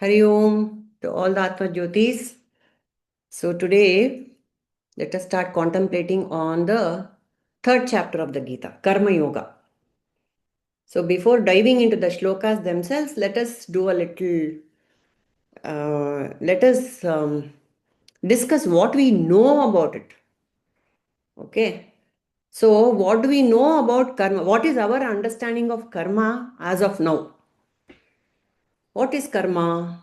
Hari Om to all the Atmajyotis. So today, let us start contemplating on the third chapter of the Gita, Karma Yoga. So before diving into the shlokas themselves, let us do a little, let us discuss what we know about it. Okay. So what do we know about karma? What is our understanding of karma as of now? What is karma?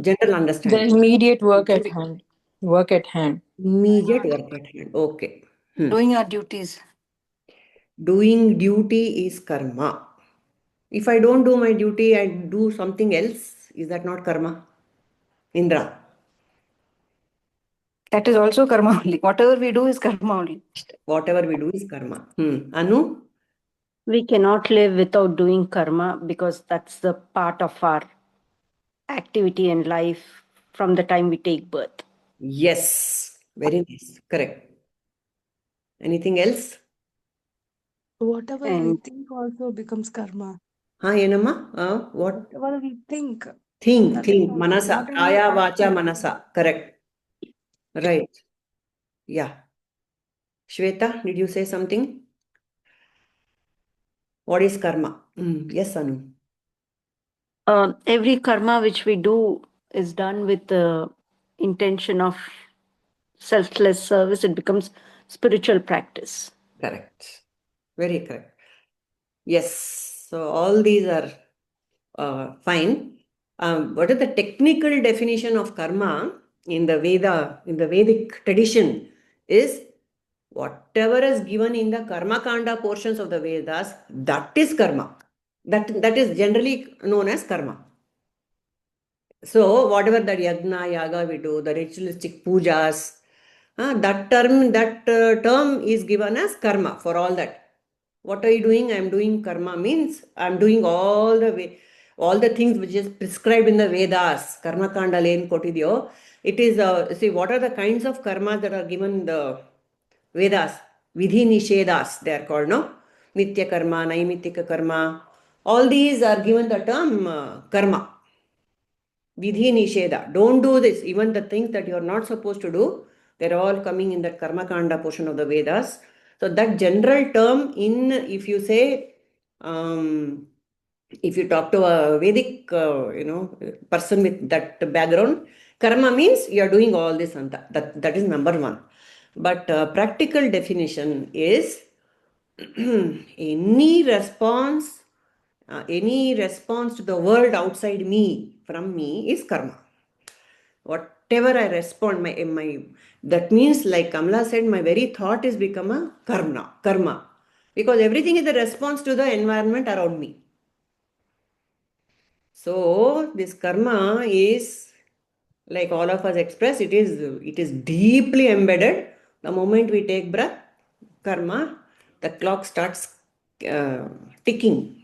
General The understanding. immediate work at hand. Work at hand. Immediate work at hand. Okay. Doing our duties. Doing duty is karma. If I don't do my duty, I do something else. Is that not karma? Indra. That is also karma only. Whatever we do is karma only. Whatever we do is karma. Anu? We cannot live without doing karma because that's the part of our activity in life from the time we take birth. Yes. Very nice. Correct. Anything else? Whatever we And think also becomes karma. Yenama? What? Whatever we think, Think, that is think. also Manasa. not only Kaya, vacha, action. manasa. Correct. Right. Yeah. Shweta, did you say something? What is karma? Yes, Anu. every karma which we do is done with the intention of selfless service. It becomes spiritual practice. Correct. Very correct. Yes. So all these are fine. What is the technical definition of karma in the Vedic tradition is whatever is given in the karma kanda portions of the Vedas, that is karma. That is generally known as karma. So whatever that yagna, yaga we do, the ritualistic pujas, that term is given as karma for all that. What are you doing? I am doing karma means I am doing all the things which is prescribed in the Vedas. Karma kanda len kotidio. It is see what are the kinds of karmas that are given in the Vedas? Vidhi nishedas they are called, no? Nitya karma, naimittika karma. All these are given the term karma. Vidhi nisheda. Don't do this. Even the things that you are not supposed to do, they're all coming in that karma kanda portion of the Vedas. So that general term if you say, if you talk to a Vedic, person with that background, karma means you are doing all this and that is number one. But practical definition is any response to the world outside me, from me, is karma. Whatever I respond, that means, like Kamla said, my very thought is become a karma. Because everything is a response to the environment around me. So this karma is, like all of us express, it is deeply embedded. The moment we take breath, karma, the clock starts ticking.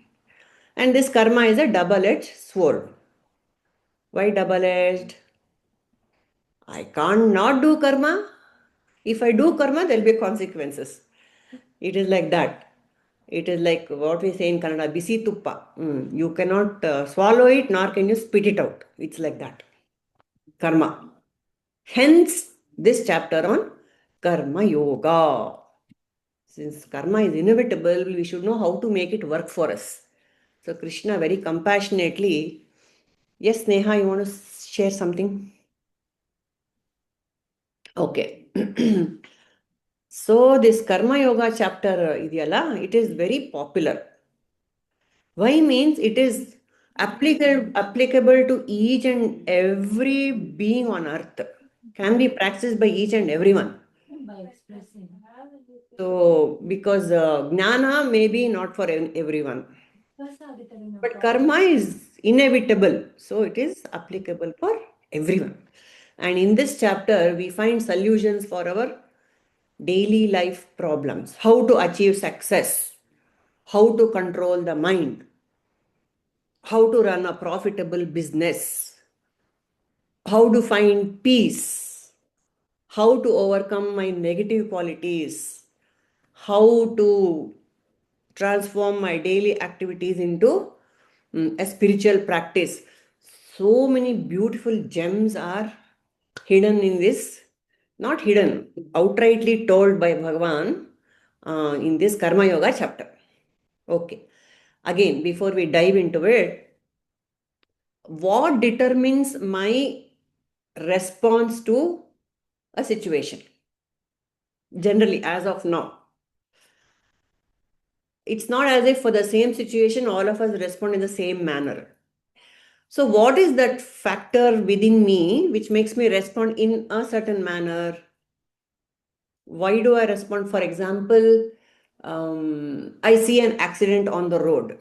And this karma is a double-edged sword. Why double-edged? I can't not do karma. If I do karma, there will be consequences. It is like that. It is like what we say in Kannada, bisi tuppa. You cannot swallow it, nor can you spit it out. It's like that. Karma. Hence, this chapter on karma yoga. Since karma is inevitable, we should know how to make it work for us. So Krishna very compassionately, yes, Neha, you want to share something? Okay. So this Karma Yoga chapter, it is very popular. Why means it is applicable to each and every being on earth. Can be practiced by each and everyone. So because jnana may be not for everyone. But karma is inevitable. So it is applicable for everyone. And in this chapter, we find solutions for our daily life problems, how to achieve success, how to control the mind, how to run a profitable business, how to find peace, how to overcome my negative qualities, how to transform my daily activities into a spiritual practice. So many beautiful gems are hidden in this, not hidden, outrightly told by Bhagavan in this Karma Yoga chapter. Okay. Again, before we dive into it, what determines my response to a situation? Generally, as of now, it's not as if for the same situation all of us respond in the same manner. So, what is that factor within me which makes me respond in a certain manner? Why do I respond? For example, I see an accident on the road.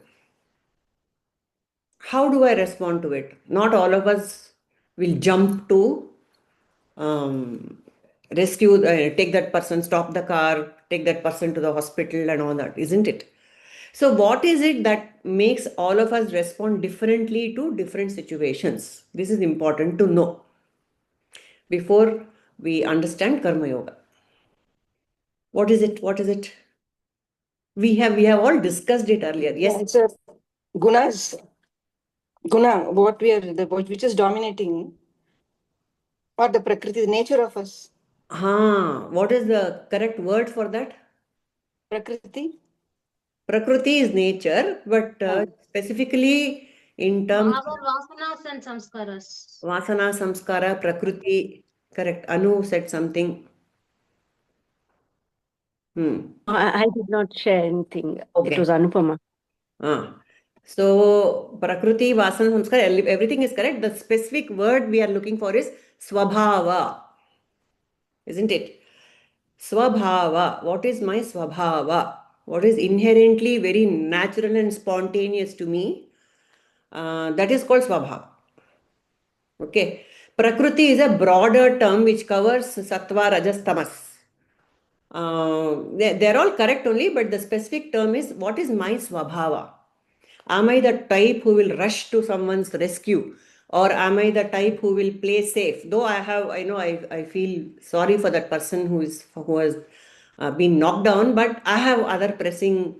How do I respond to it? Not all of us will jump to rescue, take that person, stop the car, take that person to the hospital and all that, isn't it? So, what is it that makes all of us respond differently to different situations? This is important to know before we understand Karma Yoga. What is it? What is it? We have all discussed it earlier. Yeah, Yes. it's a gunas. Guna, which is dominating, or the prakriti, the nature of us. What is the correct word for that? Prakriti. Prakriti is nature, but specifically in terms Our vasanas and samskaras. Vasana, Samskara, Prakriti, correct. Anu said something. I did not share anything. It Okay. was Anupama. So, Prakriti, Vasana, Samskara, everything is correct. The specific word we are looking for is Swabhava, isn't it? Swabhava. What is my Swabhava? What is inherently very natural and spontaneous to me? That is called Swabhava. Okay. Prakriti is a broader term which covers Sattva, Rajas, Tamas. They're all correct only, but the specific term is what is my Swabhava? Am I the type who will rush to someone's rescue? Or am I the type who will play safe? Though I feel sorry for that person who has been knocked down, but I have other pressing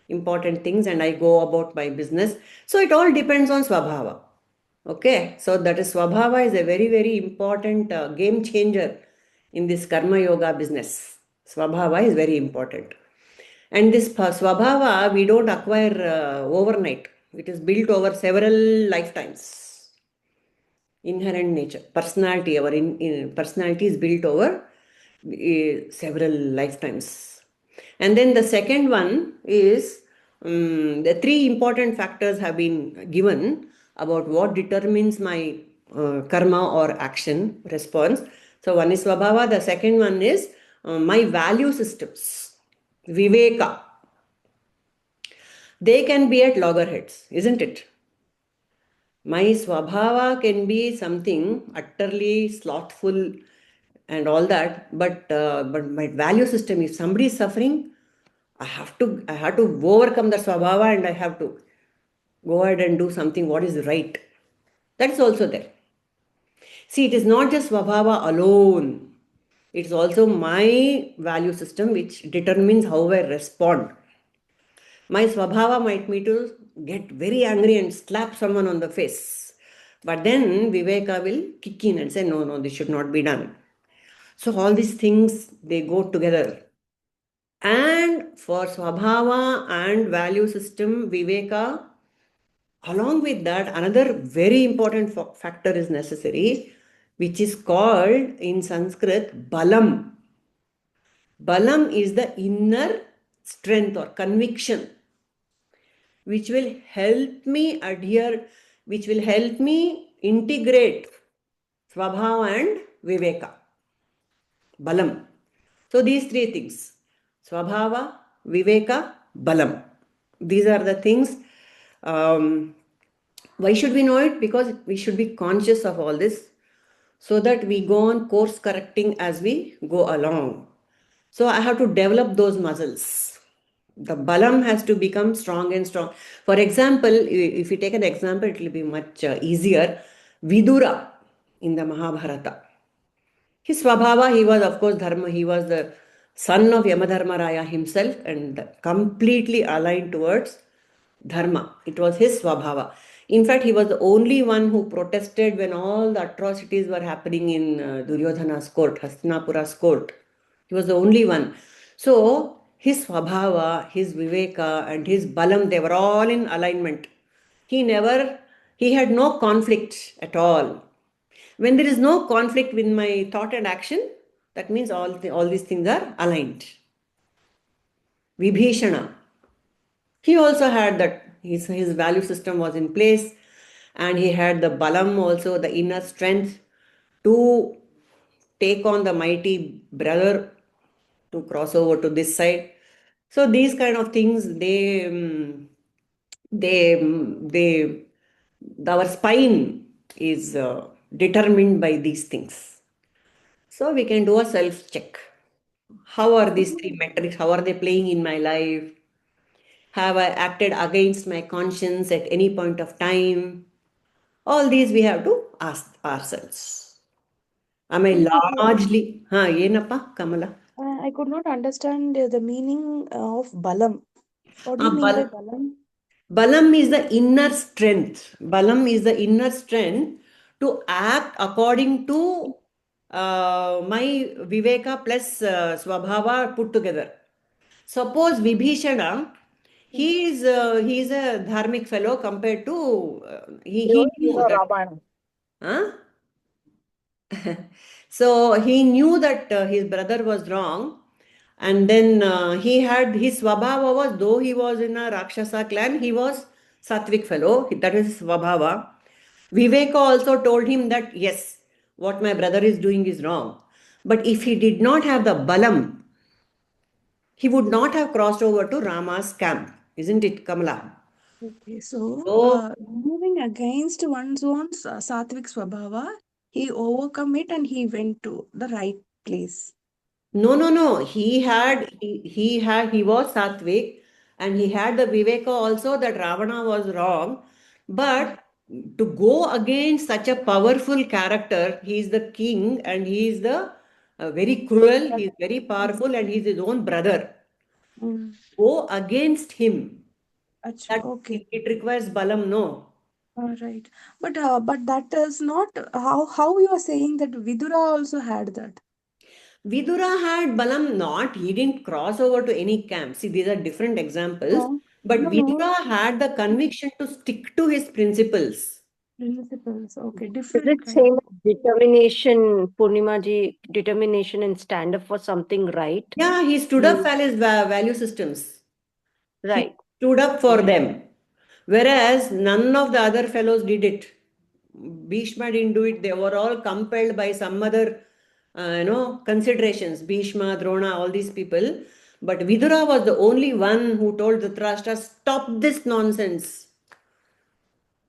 important things and I go about my business. So it all depends on Swabhava. Okay, so that is Swabhava is a very, very important game changer in this Karma Yoga business. Swabhava is very important. And this Swabhava we don't acquire overnight. It is built over several lifetimes. Inherent nature, personality, our personality is built over several lifetimes. And then the second one is the three important factors have been given about what determines my karma or action response. So one is Swabhava, the second one is my value systems, Viveka. They can be at loggerheads, isn't it? My Swabhava can be something utterly slothful and all that, but my value system, if somebody is suffering, I have to overcome the Swabhava and I have to go ahead and do something what is right. That is also there. See, it is not just Swabhava alone. It is also my value system which determines how I respond. My Swabhava might me to get very angry and slap someone on the face. But then Viveka will kick in and say, no, this should not be done. So all these things, they go together. And for Swabhava and value system, Viveka, along with that, another very important factor is necessary, which is called in Sanskrit Balam. Balam is the inner strength or conviction, which will help me adhere, which will help me integrate Swabhava and Viveka. Balam. So these three things, Swabhava, Viveka, Balam. These are the things. Why should we know it? Because we should be conscious of all this so that we go on course correcting as we go along. So I have to develop those muscles. The balam has to become strong and strong. For example, if you take an example, it will be much easier. Vidura in the Mahabharata. His Swabhava, he was of course Dharma, he was the son of Yamadharmaraya himself and completely aligned towards Dharma. It was his Swabhava. In fact, he was the only one who protested when all the atrocities were happening in Duryodhana's court, Hastinapura's court. He was the only one. So his swabhava, his viveka, and his balam, they were all in alignment. He had no conflict at all. When there is no conflict with my thought and action, that means all these things are aligned. Vibhishana, he also had that, his value system was in place, and he had the balam also, the inner strength to take on the mighty brother to cross over to this side. So these kind of things, they our spine is determined by these things. So we can do a self check. How are these three metrics? How are they playing in my life? Have I acted against my conscience at any point of time? All these we have to ask ourselves. Am I largely, yenappa, Kamala? I could not understand the meaning of balam. What do you Ah, mean by balam? Balam is the inner strength. Balam is the inner strength to act according to my Viveka plus Swabhava put together. Suppose Vibhishana, he is a dharmic fellow compared to he knew that. Huh? So he knew that his brother was wrong, and then he had his swabhava was, though he was in a Rakshasa clan, he was Sattvic fellow, that is his swabhava. Viveka also told him that yes, what my brother is doing is wrong. But if he did not have the balam, he would not have crossed over to Rama's camp, isn't it, Kamala? Okay, so So moving against one's own sattvic swabhava, he overcome it and he went to the right place. no. He was Sattvic, and he had the Viveka also that Ravana was wrong. But to go against such a powerful character, he is the king and he is the very cruel, he is very powerful, and he is his own brother. Mm. Go against him. Acha, That okay. it requires balam, no. All right. But that is not how you are saying that Vidura also had that. Vidura had Balam not, he didn't cross over to any camp. See, these are different examples. No, But no. Vidura had the conviction to stick to his principles. Principles. Okay, Is different it kind. same as determination, Purnimaji, determination and stand up for something right? Yeah, he stood up for his value systems. He Right. stood up for them. Whereas none of the other fellows did it. Bhishma didn't do it. They were all compelled by some other, considerations. Bhishma, Drona, all these people. But Vidura was the only one who told Dhritarashtra, stop this nonsense.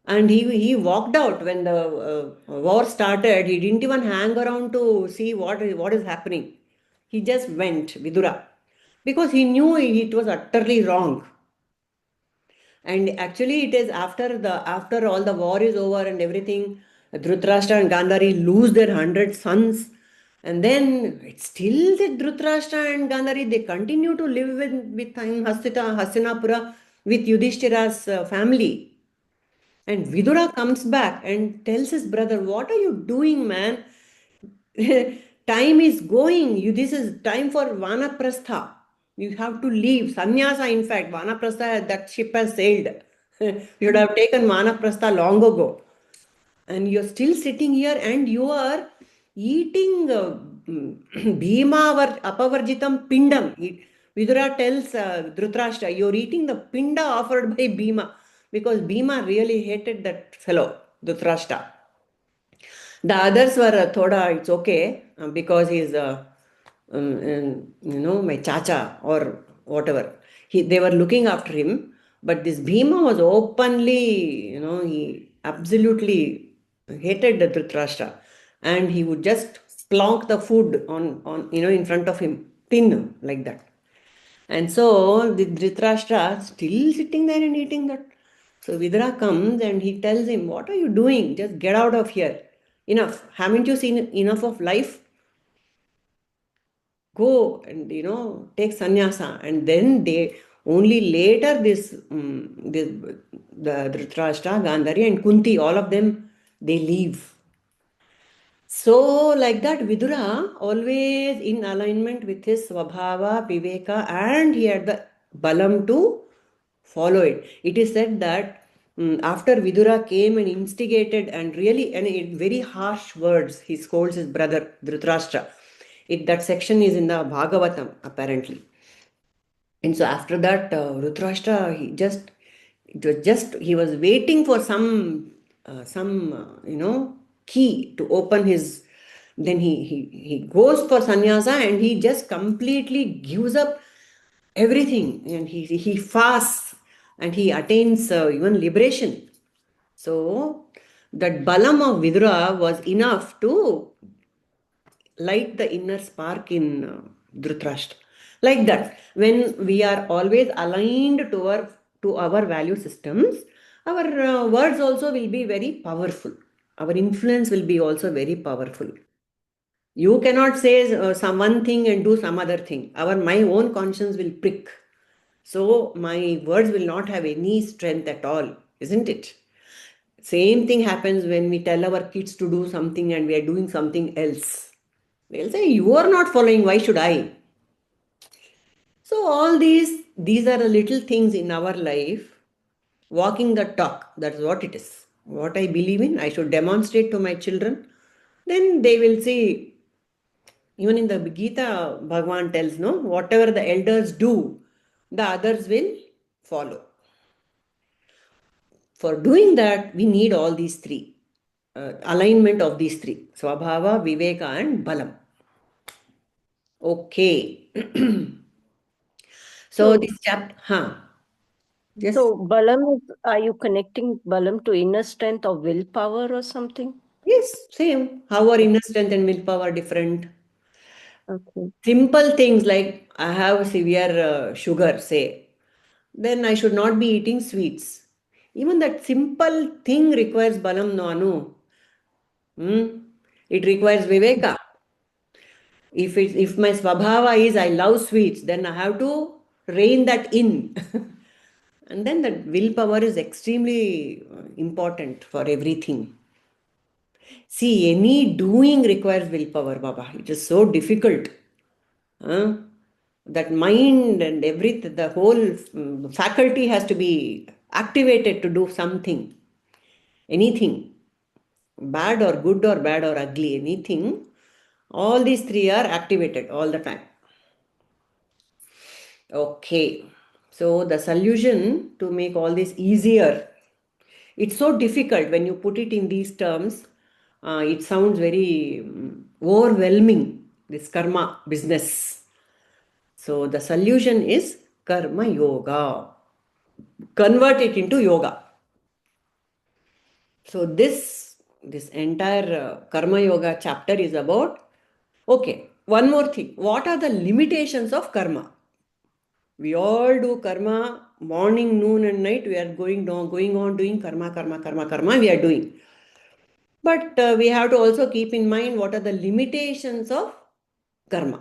And he walked out when the war started. He didn't even hang around to see what is happening. He just went, Vidura, because he knew it was utterly wrong. And actually, it is after all the war is over and everything, Dhritarashtra and Gandhari lose their 100 sons. And then it's still that Dhritarashtra and Gandhari, they continue to live with in Hastinapura with Yudhishthira's family. And Vidura comes back and tells his brother, what are you doing, man? Time is going. This is time for Vanaprastha. You have to leave. Sannyasa, in fact, Vanaprastha, that ship has sailed. You should have taken Vanaprastha long ago. And you're still sitting here and you are eating Bhima Apavarjitam Pindam. Vidura tells Dhritarashtra, you're eating the Pinda offered by Bhima, because Bhima really hated that fellow, Dhritarashtra. The others were thoda, it's okay, because he's, my chacha or whatever. They were looking after him, but this Bhima was openly, he absolutely hated the Dhritarashtra, and he would just plonk the food on in front of him, tin like that. And so the Dhritarashtra still sitting there and eating that. So Vidura comes and he tells him, what are you doing? Just get out of here. Enough. Haven't you seen enough of life? Go and take sannyasa. And then Only later the Dhritarashtra, Gandhari and Kunti, all of them, they leave. So like that, Vidura always in alignment with his Swabhava, Viveka, and he had the Balam to follow it. It is said that after Vidura came and instigated and really, and in very harsh words, he scolds his brother Dhritarashtra. That section is in the Bhagavatam, apparently. And so after that, Dhritarashtra, he was waiting for some key to open his. Then he goes for sannyasa and he just completely gives up everything, and he fasts and he attains even liberation. So that balam of Vidura was enough to light the inner spark in Dhritarashtra. Like that, when we are always aligned to our value systems, our words also will be very powerful. Our influence will be also very powerful. You cannot say some one thing and do some other thing. My own conscience will prick. So my words will not have any strength at all, isn't it? Same thing happens when we tell our kids to do something and we are doing something else. They'll say, you are not following, why should I? So all these are the little things in our life. Walking the talk, that's what it is. What I believe in, I should demonstrate to my children. Then they will see. Even in the Gita, Bhagavan tells, no, whatever the elders do, the others will follow. For doing that, we need all these three. Alignment of these three. Swabhava, Viveka and Balam. Okay. So this chapter, yes. So Balam, are you connecting Balam to inner strength or willpower or something? Yes, same. How are inner strength and willpower are different? Okay. Simple things like I have severe sugar, say, then I should not be eating sweets. Even that simple thing requires balam, no anu. It requires viveka. If my swabhava is I love sweets, then I have to rein that in. And then the willpower is extremely important for everything. See, any doing requires willpower, Baba. It is so difficult. That mind and everything, the whole faculty has to be activated to do something. Anything. Bad or good or bad or ugly, anything. All these three are activated all the time. Okay. So the solution to make all this easier, it's so difficult when you put it in these terms. It sounds very overwhelming, this karma business. So the solution is karma yoga. Convert it into yoga. So this entire karma yoga chapter is about, okay, one more thing. What are the limitations of karma? We all do karma morning, noon and night. We are going on doing karma, we are doing. But we have to also keep in mind what are the limitations of karma.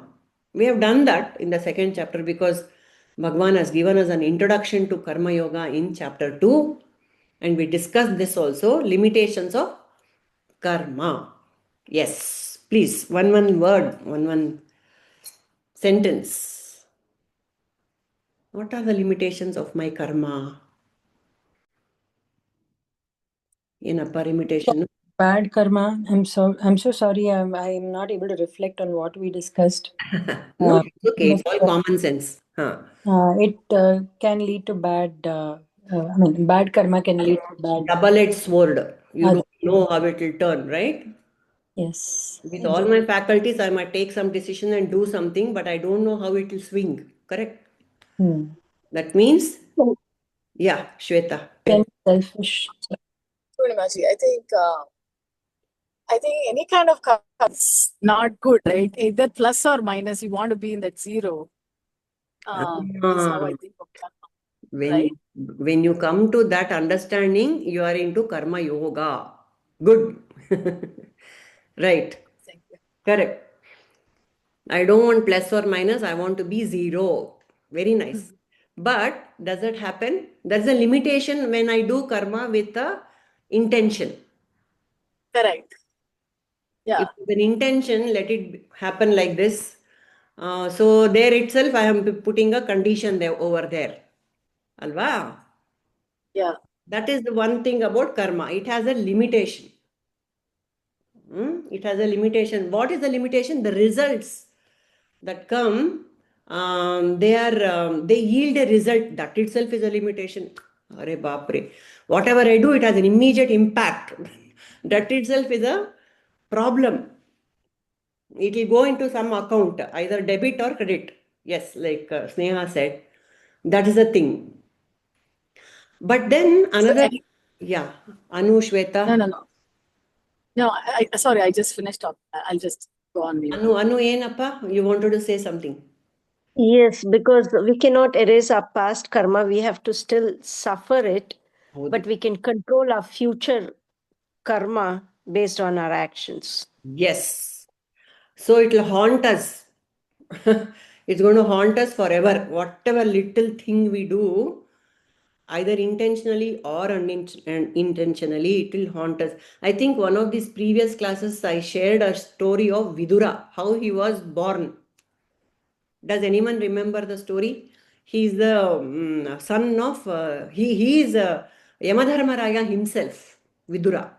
We have done that in the second chapter because Bhagavan has given us an introduction to karma yoga in chapter 2. And we discussed this also, limitations of karma. Yes, please, one word, one sentence. What are the limitations of my karma? In upper limitation. Bad karma. I'm so sorry. I'm not able to reflect on what we discussed. No, it's okay. It's But, all common sense. it can lead to bad. Bad karma can lead to bad. Double-edged sword. You Uh, don't know how it will turn, right? Yes. With all my faculties, I might take some decision and do something, but I don't know how it will swing. Correct? That means, yeah, Shweta. Then selfish. Purnimaji, I think any kind of karma is not good, right? Either plus or minus, you want to be in that zero. Is how I think of karma, right? When you come to that understanding, you are into karma yoga. Good. Right. Thank you. Correct. I don't want plus or minus. I want to be zero. Very nice. But does it happen? There's a limitation when I do karma with a intention. Correct. Yeah. If with an intention, let it happen like this. So there itself, I am putting a condition there over there. Alva? Yeah. That is the one thing about karma. It has a limitation. It has a limitation. What is the limitation? The results that come, they yield a result. That itself is a limitation. Arey baapre. Whatever I do, it has an immediate impact. That itself is a problem. It will go into some account, either debit or credit. Yes, like Sneha said, that is the thing. But then So another, yeah, Anu, Shweta. No, sorry, I just finished up. I'll just go on mute. Anu, ಏನಪ್ಪ? You wanted to say something. Yes, because we cannot erase our past karma. We have to still suffer it, but we can control our future karma based on our actions. Yes. So it will haunt us. It's going to haunt us forever. Whatever little thing we do, either intentionally or unintentionally, it will haunt us. I think one of these previous classes, I shared a story of Vidura, how he was born. Does anyone remember the story? He is the son of, he is Yamadharmaraya himself, Vidura.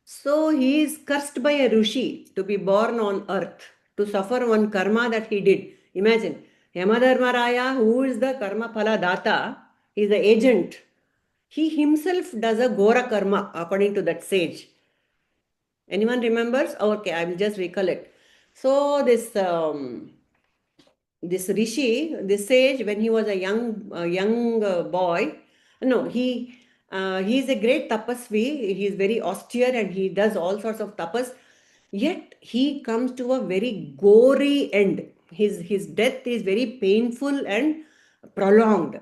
So he is cursed by a rishi to be born on earth, to suffer one karma that he did. Imagine, Yamadharmaraya, who is the karma phala data, he is the agent. He himself does a Gora karma according to that sage. Anyone remembers? Okay, I will just recollect. So this rishi, this sage, when he was a young boy, no, he's a great tapasvi. He is very austere and he does all sorts of tapas. Yet he comes to a very gory end. His death is very painful and prolonged.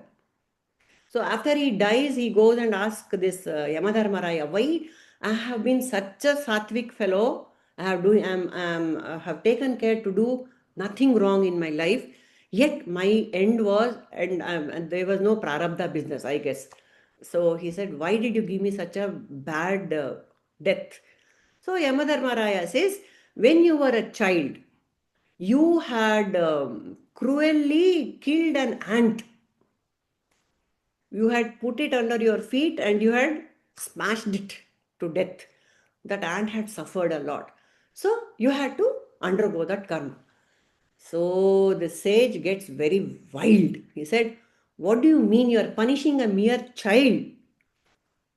So after he dies, he goes and asks this Yamadharmaraya, why I have been such a sattvic fellow, I have taken care to do nothing wrong in my life, yet my end was, and there was no prarabdha business, I guess. So he said, why did you give me such a bad death? So Yamadharmaraya says, when you were a child, you had cruelly killed an ant. You had put it under your feet and you had smashed it to death. That ant had suffered a lot. So you had to undergo that karma. So the sage gets very wild. He said, what do you mean you are punishing a mere child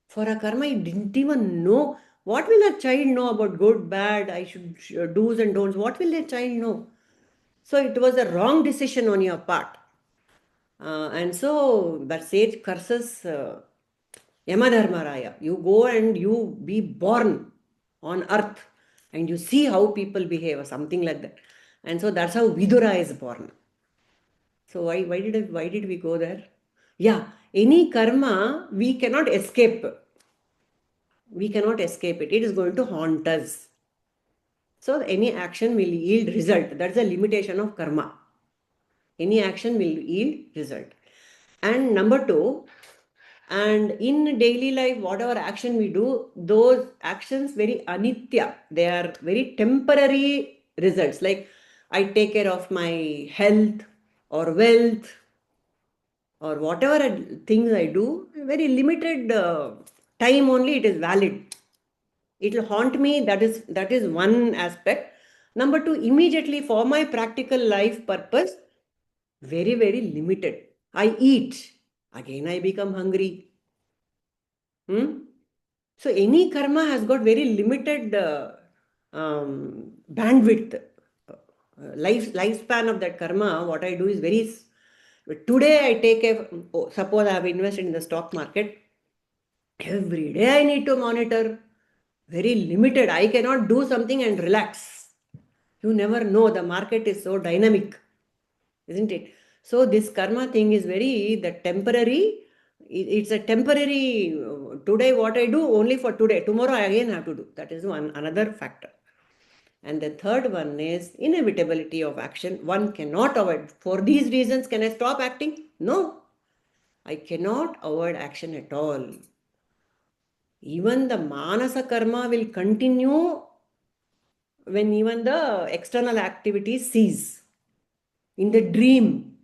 for a karma you didn't even know? What will a child know about good, bad, I should do's and don'ts? What will a child know? So it was a wrong decision on your part. And so that sage curses Yamadharmaraya. You go and you be born on earth and you see how people behave or something like that. And so that's how Vidura is born. So why did we go there? Yeah, any karma we cannot escape. We cannot escape it. It is going to haunt us. So any action will yield result. That's the limitation of karma. Any action will yield result. And number two, and in daily life, whatever action we do, those actions very anitya. They are very temporary results. Like I take care of my health or wealth or whatever things I do, very limited time only it is valid. It will haunt me. That is one aspect. Number two, immediately for my practical life purpose, very, very limited. I eat. Again, I become hungry. So any karma has got very limited bandwidth. Lifespan of that karma, what I do is very... Today I take suppose I have invested in the stock market. Every day I need to monitor. Very limited. I cannot do something and relax. You never know. The market is so dynamic, isn't it? So this karma thing is the temporary. It's a temporary, today what I do only for today. Tomorrow I again have to do. That is another factor. And the third one is inevitability of action. One cannot avoid. For these reasons, can I stop acting? No, I cannot avoid action at all. Even the manasa karma will continue when even the external activities cease. In the dream,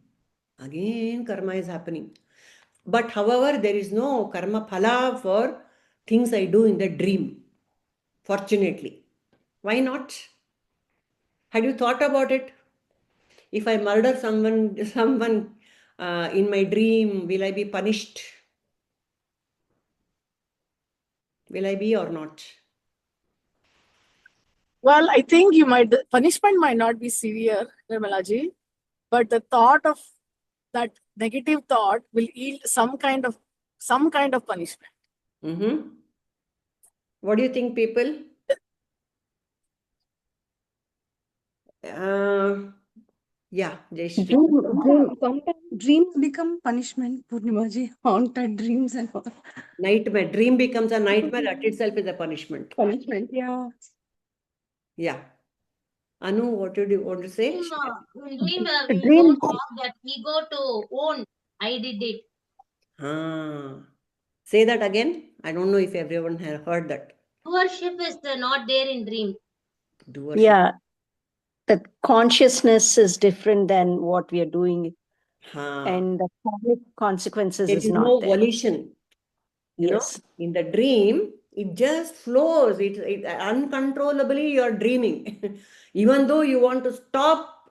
again karma is happening. But however, there is no karma phala for things I do in the dream, fortunately. Why not? Had you thought about it? If I murder someone in my dream, will I be punished? Will I be or not? Well, I think the punishment might not be severe, Nirmalaji, but the thought of that negative thought will yield some kind of punishment. Mm-hmm. What do you think, people? Yeah, Jayashree. Sometimes dreams become punishment, Purnimaji. Haunted dreams and all. Nightmare. Dream becomes a nightmare. That itself is a punishment. Punishment, yeah. Yeah. Anu, what did you want to say? Dream, A we dream. don't have that ego to own. I did it. Say that again. I don't know if everyone has heard that. Worship is not there in dream. Doership. Yeah, the consciousness is different than what we are doing, and the karmic consequences There is is not no there. volition. You Yes. know, in the dream, it just flows. It uncontrollably you're dreaming. Even though you want to stop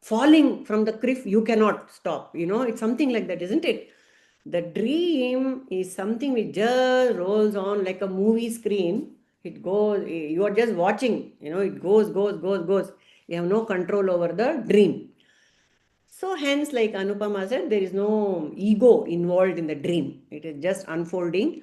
falling from the cliff, you cannot stop. You know, it's something like that, isn't it? The dream is something which just rolls on like a movie screen. It goes, you are just watching, you know, it goes. You have no control over the dream. So hence, like Anupama said, there is no ego involved in the dream. It is just unfolding.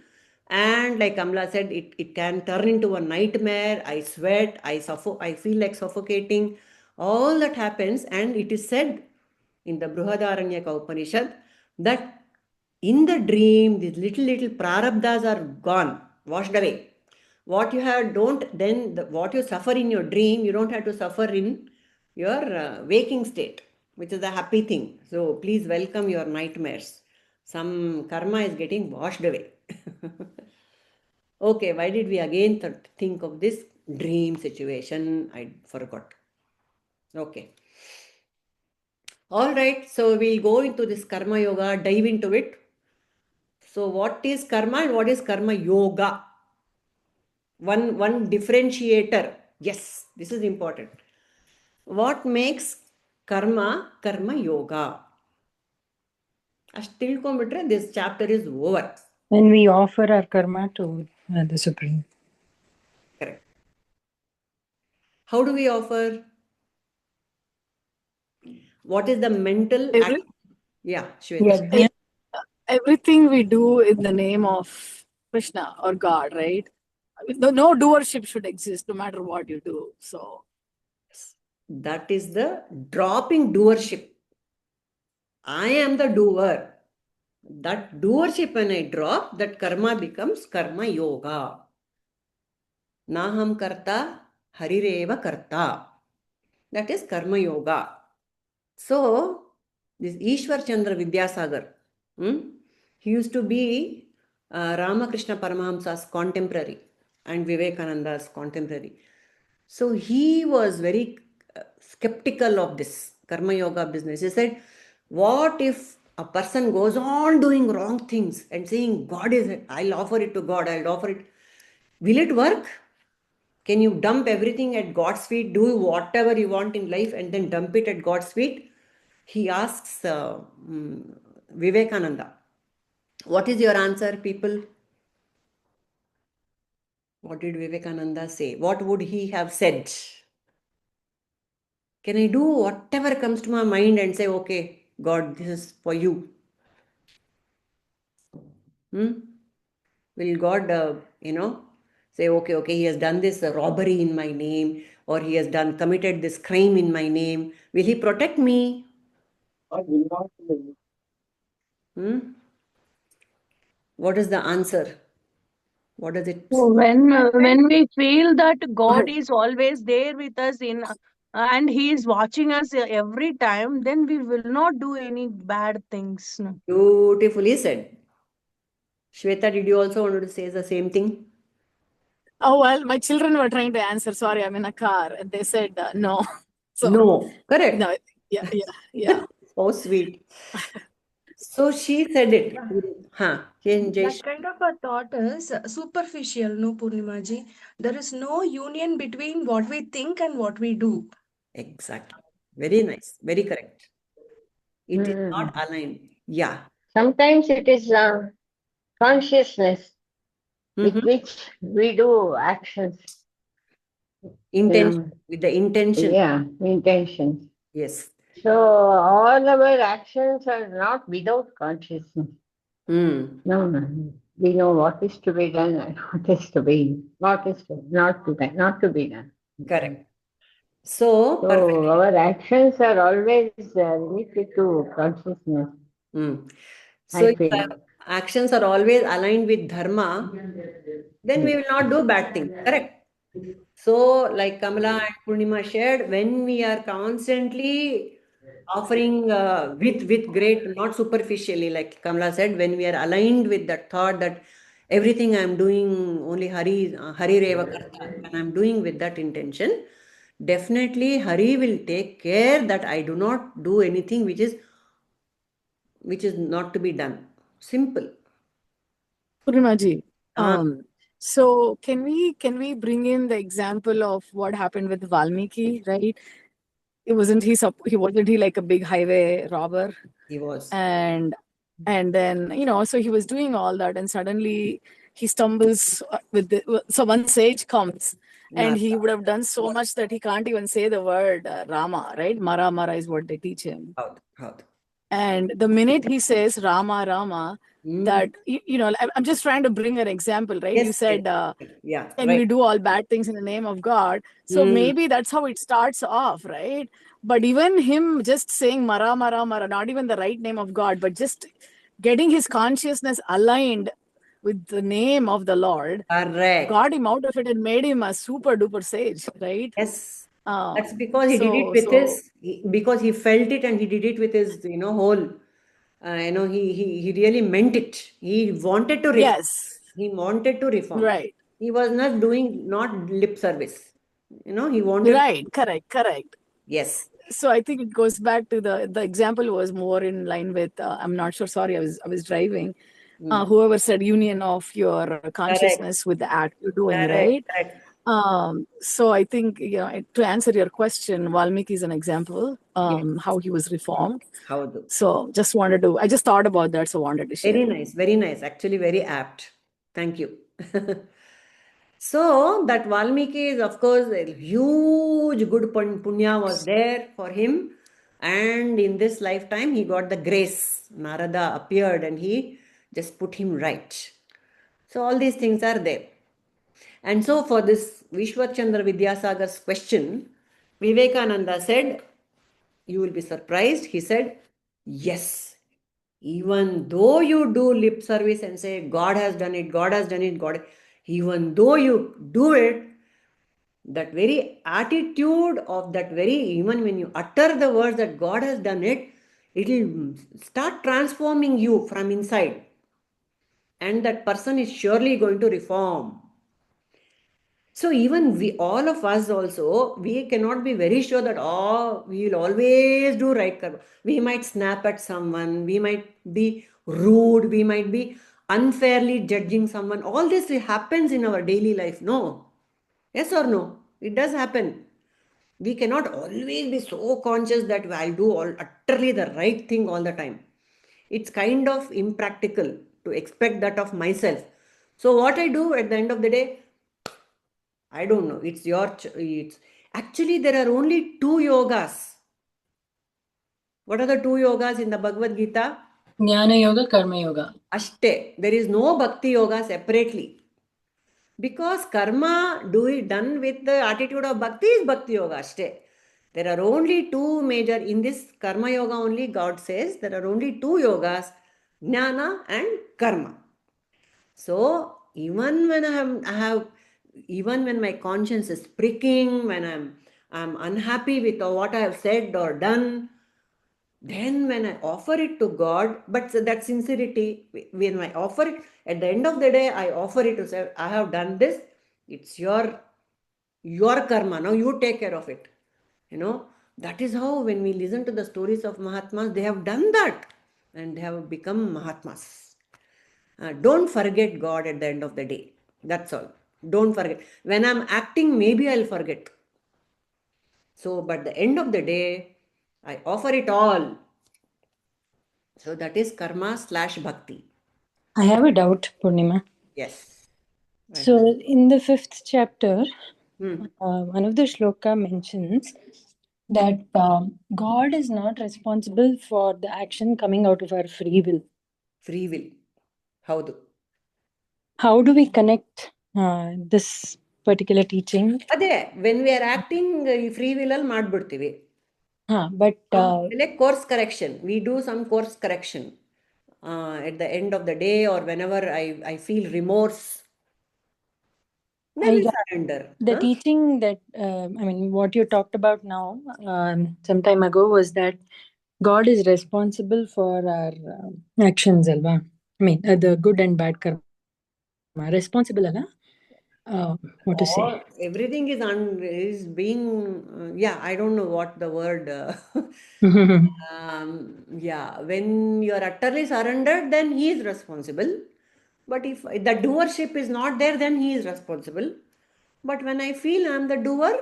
And like Kamla said, it can turn into a nightmare. I sweat, I feel like suffocating. All that happens, and it is said in the Brihadaranyaka Upanishad that in the dream, these little prarabdhas are gone, washed away. What you have what you suffer in your dream, you don't have to suffer in your waking state, which is a happy thing. So please welcome your nightmares. Some karma is getting washed away. Okay, why did we again think of this dream situation? I forgot. Okay. All right, so we'll go into this karma yoga, dive into it. So what is karma and what is karma yoga? One differentiator. Yes, this is important. What makes karma yoga? Ashtil kombitre, this chapter is over. When we offer our karma to the Supreme. Correct. How do we offer? What is the mental Yeah, Shweta. Yajna. Everything we do in the name of Krishna or God, right? No doership should exist no matter what you do. So That is the dropping doership. I am the doer. That doership when I drop, that karma becomes karma yoga. Naham karta, harireva karta. That is karma yoga. So, this Ishwar Chandra Vidyasagar, he used to be Ramakrishna Paramahamsa's contemporary and Vivekananda's contemporary. So, he was very skeptical of this karma yoga business. He said, what if a person goes on doing wrong things and saying, God is it, I'll offer it to God, I'll offer it. Will it work? Can you dump everything at God's feet, do whatever you want in life and then dump it at God's feet? He asks Vivekananda. What is your answer, people? What did Vivekananda say? What would he have said? Can I do whatever comes to my mind and say, okay, God, this is for you? Will God, say, okay, he has done this robbery in my name, or he has committed this crime in my name. Will he protect me? What is the answer? What does it? So when we feel that God is always there with us and He is watching us every time, then we will not do any bad things. No. Beautifully said. Shweta, did you also want to say the same thing? Oh, well, my children were trying to answer. Sorry, I'm in a car. And they said no. So, No, correct. no, yeah. Oh, sweet. So she said it. Huh. That kind of a thought is superficial, no, Purnimaji. There is no union between what we think and what we do. Exactly. Very nice. Very correct. It is Hmm. not aligned. Yeah. Sometimes it is consciousness with Mhm. which we do actions. Intention. With the intention. Yeah, intentions. Yes. So all our actions are not without consciousness. Hmm. No. We know what is to be done and what is not to be done. Correct. So, perfect. So our actions are always related to consciousness. So I if feel. our actions are always aligned with dharma, then we will not do bad things. Correct. So, like Kamala and Purnima shared, when we are constantly offering with great, not superficially, like Kamala said, when we are aligned with that thought that everything I am doing only Hari Reva Karta, when I am doing with that intention, definitely Hari will take care that I do not do anything which is not to be done. Simple. Purnimaji, Ah, so can we bring in the example of what happened with Valmiki, right? Wasn't he like a big highway robber? he was. And then so he was doing all that, and suddenly he stumbles so one sage comes, and he Narada. would have done so much that he can't even say the word Rama, right? Mara is what they teach him. Howd. And the minute he says Rama, that I'm just trying to bring an example, right? You Yes, said yeah, can we right. do all bad things in the name of God? So Mm. maybe that's how it starts off, right? But even him just saying Mara, not even the right name of God, but just getting his consciousness aligned with the name of the Lord, Correct. got him out of it and made him a super duper sage, right? Yes. That's because he did it So with because he felt it and he did it with his, whole, he really meant it. He wanted to reform. yes, He wanted to reform. right. He was not doing, not lip service. He wanted, Right, correct. yes. So I think it goes back to the example was more in line with I'm not sure. Sorry, I was driving. Whoever said union of your Correct. consciousness with the act you're doing, Correct. right? Correct. So I think to answer your question, Valmiki is an example. Yes. How he was reformed. How do? So I just thought about that, so wanted to share. Very nice. Very nice. Actually, very apt. Thank you. So that Valmiki is, of course, a huge good punya was there for him. And in this lifetime, he got the grace. Narada appeared and he just put him right. So all these things are there. And so for this Vishwachandra Vidyasagar's question, Vivekananda said, you will be surprised. He said, yes, even though you do lip service and say, God has done it, even though you do it, that very attitude of that even when you utter the words that God has done it, it will start transforming you from inside. And that person is surely going to reform. So even all of us also, we cannot be very sure that, we will always do right karma. We might snap at someone, we might be rude, we might be unfairly judging someone. All this happens in our daily life. No. Yes or no? It does happen. We cannot always be so conscious that I'll do utterly the right thing all the time. It's kind of impractical to expect that of myself. So what I do at the end of the day, I don't know. It's it's actually there are only two yogas. What are the two yogas in the Bhagavad Gita? Jnana Yoga, Karma Yoga. Ashte. There is no Bhakti Yoga separately. Because karma done with the attitude of Bhakti is Bhakti Yoga. Ashte. There are only two major, in this Karma Yoga only God says, there are only two yogas, Jnana and Karma. So, even when even when my conscience is pricking, when I'm unhappy with what I have said or done, then when I offer it to God, but that sincerity, when I offer it, at the end of the day, I offer it to say, I have done this, it's your karma, now you take care of it. That is how when we listen to the stories of Mahatmas, they have done that and they have become Mahatmas. Don't forget God at the end of the day. That's all. Don't forget. When I'm acting, maybe I'll forget. So, but the end of the day, I offer it all. So that is karma/bhakti. I have a doubt, Purnima. Yes. So in the 5th chapter, Hmm. one of the shloka mentions that God is not responsible for the action coming out of our free will. Free will. Howdu. How do we connect this particular teaching? Ade, when we are acting, free will al madbirtivi. But Like course correction. We do some course correction at the end of the day or whenever I feel remorse. Then we surrender. the Huh? teaching that, what you talked about now, some time ago, was that God is responsible for our actions, alva. The good and bad karma. Responsible, alva? What to say? Everything is being, I don't know what the word. When you are utterly surrendered, then he is responsible. But if the doership is not there, then he is responsible. But when I feel I am the doer,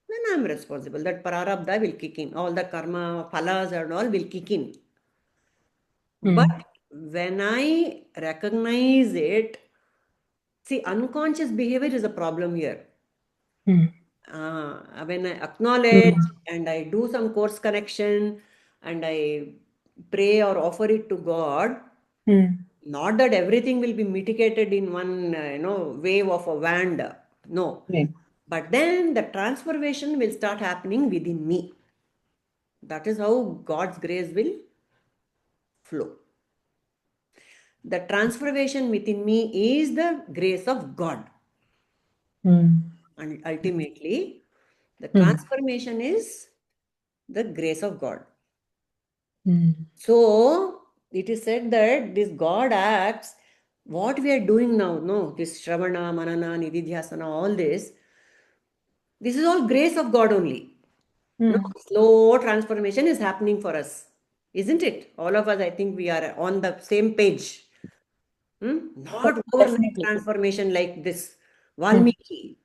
then I am responsible. That prarabdha will kick in. All the karma, phalas and all will kick in. But when I recognize it, see, unconscious behavior is a problem here. When I acknowledge and I do some course connection and I pray or offer it to God, not that everything will be mitigated in one wave of a wand. No. But then the transformation will start happening within me. That is how God's grace will flow. The transformation within me is the grace of God. And ultimately, the transformation is the grace of God. So, it is said that this God acts, what we are doing now, this Shravana, Manana, Nididhyasana, all this is all grace of God only. Slow transformation is happening for us, isn't it? All of us, I think we are on the same page. Not overnight transformation like this. Valmiki.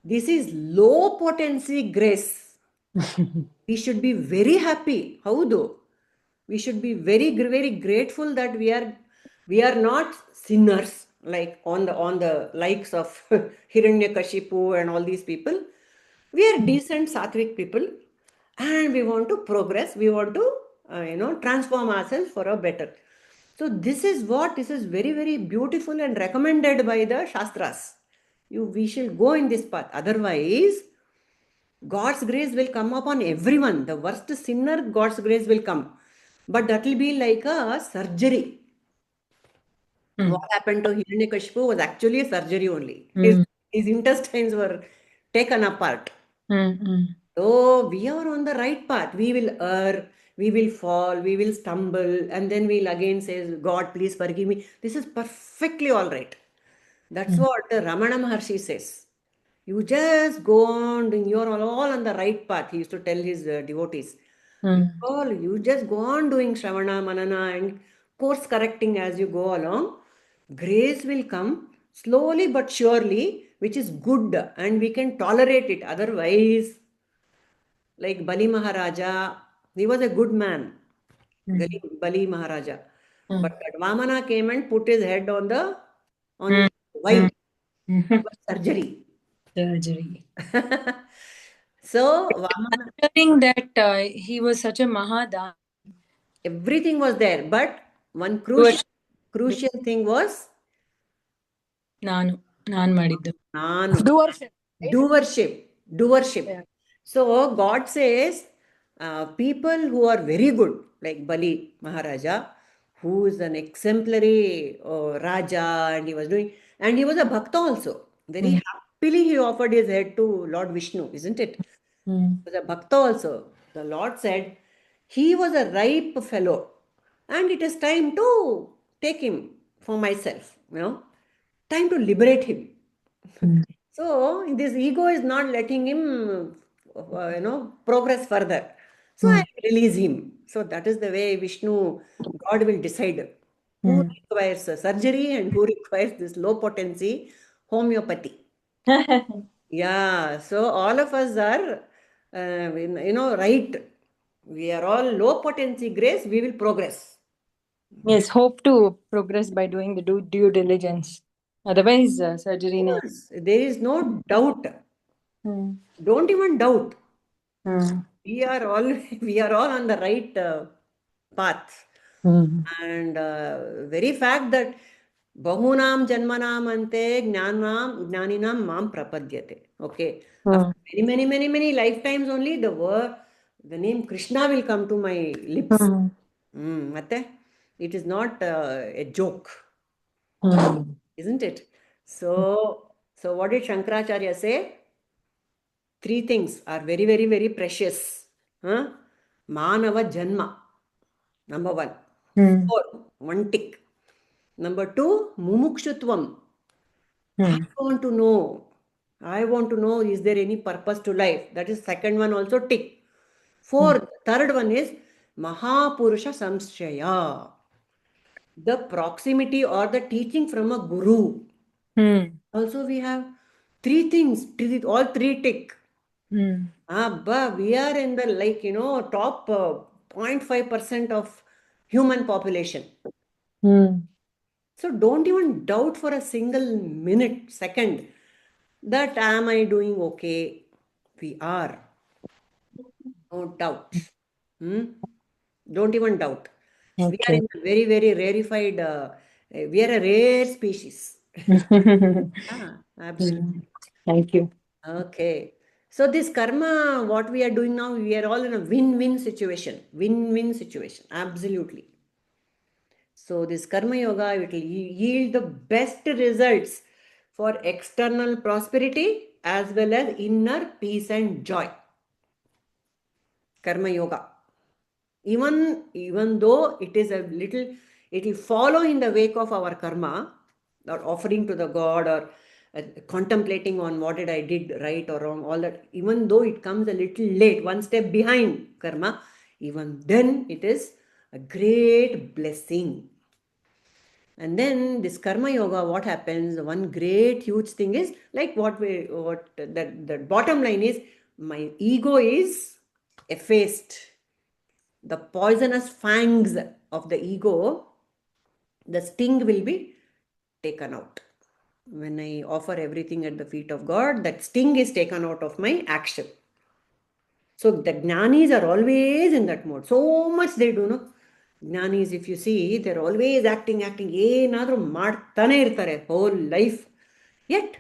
This is low potency grace. We should be very happy. How though? We should be very, very grateful that we are not sinners like on the likes of Hiranyakashipu and all these people. We are decent Sattvic people, and we want to progress. We want to transform ourselves for a better. So this is very, very beautiful and recommended by the Shastras. We shall go in this path. Otherwise, God's grace will come upon everyone. The worst sinner, God's grace will come. But that will be like a surgery. What happened to Hiranyakashipu was actually a surgery only. His intestines were taken apart. So we are on the right path. We will err, we will fall, we will stumble, and then we'll again say, God, please forgive me. This is perfectly all right. That's what Ramana Maharshi says. You just go on, you're all on the right path. He used to tell his devotees. You just go on doing Shravana, Manana, and course correcting as you go along. Grace will come slowly but surely, which is good, and we can tolerate it. Otherwise, like Bali Maharaja, he was a good man, Bali Maharaja. But that Vamana came and put his head on his wife. It was surgery. So Vamana, Considering that he was such a Mahadan, everything was there, but one crucial thing was ನಾನು ಮಾಡಿದ್ದು. doership. So God says people who are very good, like Bali Maharaja, who is an exemplary Raja, and he was doing, and he was a Bhakta also. Very happily he offered his head to Lord Vishnu, isn't it? He was a Bhakta also. The Lord said, he was a ripe fellow, and it is time to take him for myself, time to liberate him. So this ego is not letting him, progress further. So I release him. So that is the way Vishnu, God will decide who requires a surgery and who requires this low potency homeopathy. Yeah. So all of us are, right. We are all low potency grace. We will progress. Yes, hope to progress by doing the due diligence. Otherwise, surgery. Yes, there is no doubt. Hmm. Don't even doubt. Hmm. We are all we are all on the right path. Hmm. And very fact that bahunam janmanam ante jnaninam mam prapadyate. Okay. After many lifetimes only the name Krishna will come to my lips. Matte, it is not a joke, isn't it? So what did Shankaracharya say? Three things are very precious. Huh? Manava Janma, number one. Four, one tick. Number two, Mumukshutvam. I want to know. I want to know, is there any purpose to life? That is second one also tick. Fourth, third one is Mahapurusha Samshaya. The proximity or the teaching from a guru. Also we have three things, all three tick. But we are in the top 0.5% of human population. So don't even doubt for a single minute, second, that am I doing okay? We are. No doubt. Don't even doubt. We are in a very rarefied, we are a rare species. Absolutely. Thank you. Okay. So this karma, what we are doing now, we are all in a win-win situation. Win-win situation. Absolutely. So this karma yoga, it will yield the best results for external prosperity as well as inner peace and joy. Karma yoga. Even though it is a little, it will follow in the wake of our karma, or offering to the God, or contemplating on what did I did right or wrong, all that. Even though it comes a little late, one step behind karma, even then it is a great blessing. And then this karma yoga, what happens? One great huge thing is like the bottom line is, my ego is effaced. The poisonous fangs of the ego, the sting will be taken out. When I offer everything at the feet of God, that sting is taken out of my action. So the jnanis are always in that mode. So much they do, no? Jnanis, if you see, they're always acting. ಏನಾದರೂ ಮಾಡ್ತಾನೆ ಇರ್ತಾರೆ whole life. Yet,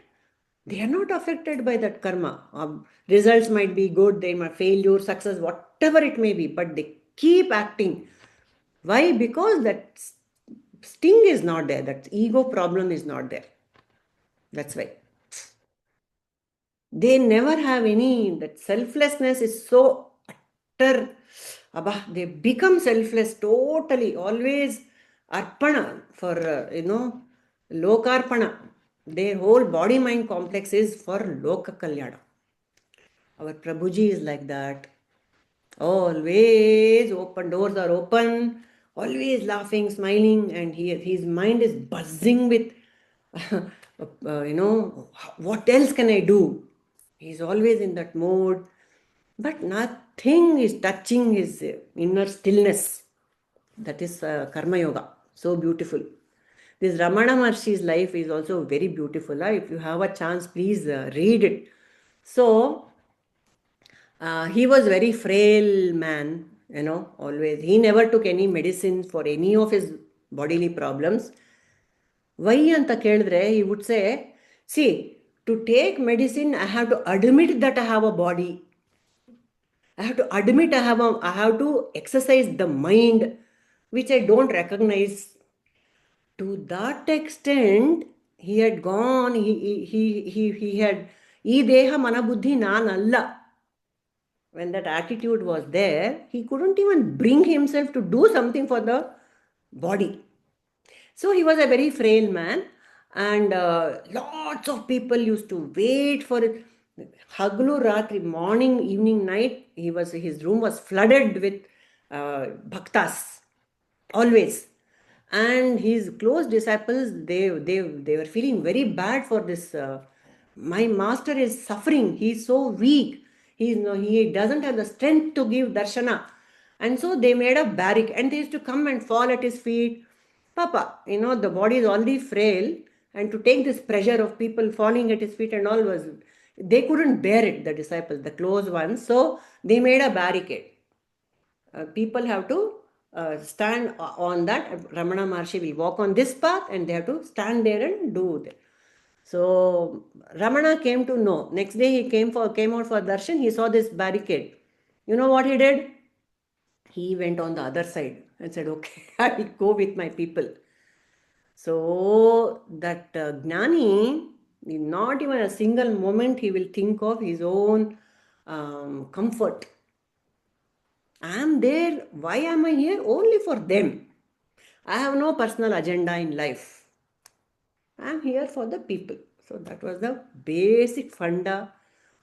they are not affected by that karma. Results might be good, they might failure, success, whatever it may be, but they keep acting. Why? Because that sting is not there. That ego problem is not there. That's why. They never have any, that selflessness is so utter. They become selfless totally, always arpana for, lokarpana. Their whole body mind complex is for loka kalyana. Our Prabhuji is like that. Always open, doors are open, always laughing, smiling, and his mind is buzzing with, what else can I do? He's always in that mode, but nothing is touching his inner stillness. That is karma yoga. So beautiful. This Ramana Maharshi's life is also very beautiful. If you have a chance, please read it. So, he was very frail man, always. He never took any medicine for any of his bodily problems. Why anta kelidre, he would say, see, to take medicine, I have to admit that I have a body. I have to admit I have to exercise the mind. which I don't recognize. To that extent, he had gone, he had, "Ee deha mana buddhi naan alla." When that attitude was there, he couldn't even bring himself to do something for the body. So he was a very frail man, and lots of people used to wait for it. Haglu Ratri, morning, evening, night, his room was flooded with bhaktas, always. And his close disciples, they were feeling very bad for this. My master is suffering. He is so weak. He doesn't have the strength to give darshana. And so they made a barrack, and they used to come and fall at his feet. Papa, the body is already frail, and to take this pressure of people falling at his feet and all they couldn't bear it, the disciples, the close ones. So they made a barricade. People have to stand on that. Ramana Maharshi will walk on this path, and they have to stand there and do that. So Ramana came to know. Next day he came out for darshan. He saw this barricade. You know what he did? He went on the other side and said, "Okay, I will go with my people." So that Gnani, not even a single moment he will think of his own comfort. I am there. Why am I here? Only for them. I have no personal agenda in life. I am here for the people. So that was the basic funda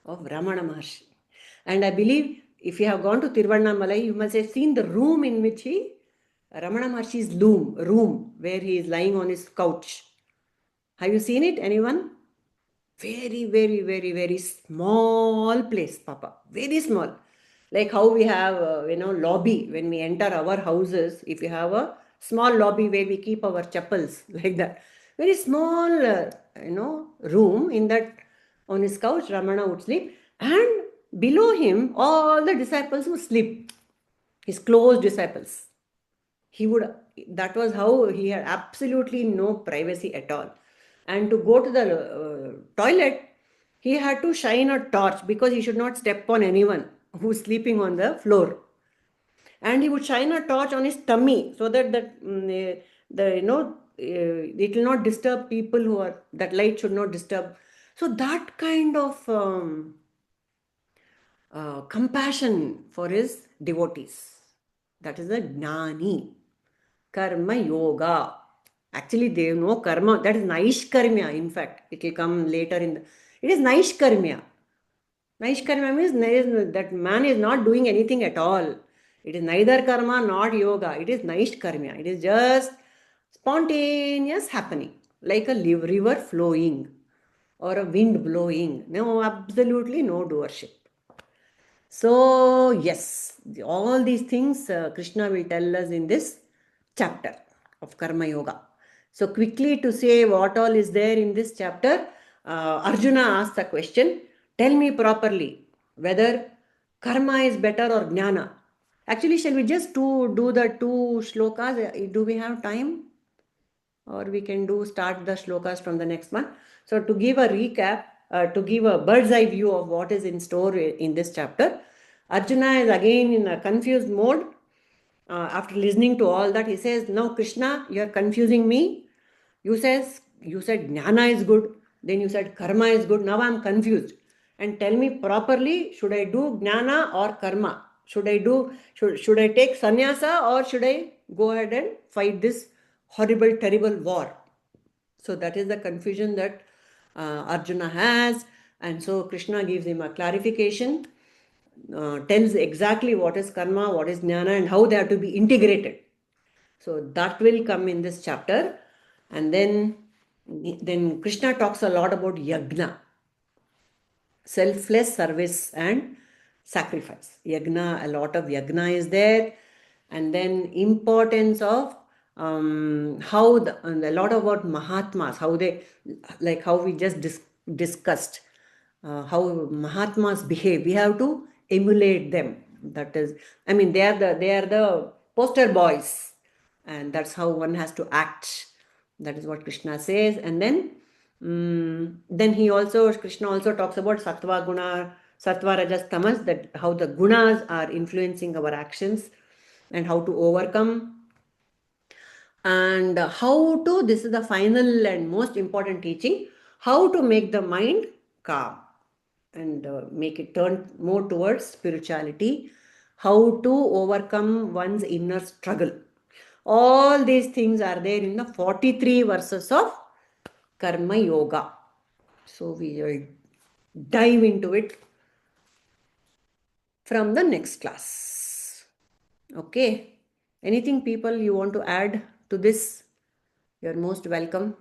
of Ramana Maharshi. And I believe if you have gone to Tiruvannamalai, you must have seen the room in which Ramana Maharshi's room where he is lying on his couch. Have you seen it, anyone? Very, very, very, very small place, Papa. Very small. Like how we have, lobby when we enter our houses. If you have a small lobby where we keep our chappals, like that. Very small, room. In that, on his couch, Ramana would sleep. And below him, all the disciples would sleep. His close disciples. That was how he had absolutely no privacy at all. And to go to the toilet, he had to shine a torch because he should not step on anyone who's sleeping on the floor. And he would shine a torch on his tummy so that it will not disturb people that light should not disturb. So that kind of compassion for his devotees. That is a Gnani. Karma yoga. Actually, they know karma. That is naishkarmya. In fact, it will come later it is naishkarmya. Naishkarmya means that man is not doing anything at all. It is neither karma nor yoga. It is naishkarmya. It is just spontaneous happening, like a river flowing or a wind blowing. No, absolutely no doership. So, yes, all these things Krishna will tell us in this chapter of Karma Yoga. So, quickly to say what all is there in this chapter, Arjuna asked the question, "Tell me properly whether karma is better or jnana." Actually, shall we just do the two shlokas? Do we have time? Or we can start the shlokas from the next one. So to give a recap, to give a bird's eye view of what is in store in this chapter, Arjuna is again in a confused mode. After listening to all that, he says, "Now Krishna, you are confusing me. You said jnana is good, then you said karma is good. Now I am confused. And tell me properly, should I do jnana or karma? Should I take sannyasa or should I go ahead and fight this horrible, terrible war?" So that is the confusion that Arjuna has. And so Krishna gives him a clarification, tells exactly what is karma, what is jnana, and how they have to be integrated. So that will come in this chapter. And then Krishna talks a lot about yagna, selfless service and sacrifice. Yagna, a lot of yagna is there. And then importance of how a lot about Mahatmas, how they, like how we just discussed, how Mahatmas behave. We have to emulate them. That is, I mean, they are the poster boys, and that's how one has to act. That is what Krishna says. And then Krishna also talks about sattva guna, sattva rajas tamas, that how the gunas are influencing our actions and how to overcome. And how to, this is the final and most important teaching, how to make the mind calm and make it turn more towards spirituality, how to overcome one's inner struggle. All these things are there in the 43 verses of Karma Yoga. So we will dive into it from the next class. Okay. Anything, people, you want to add to this? You're most welcome.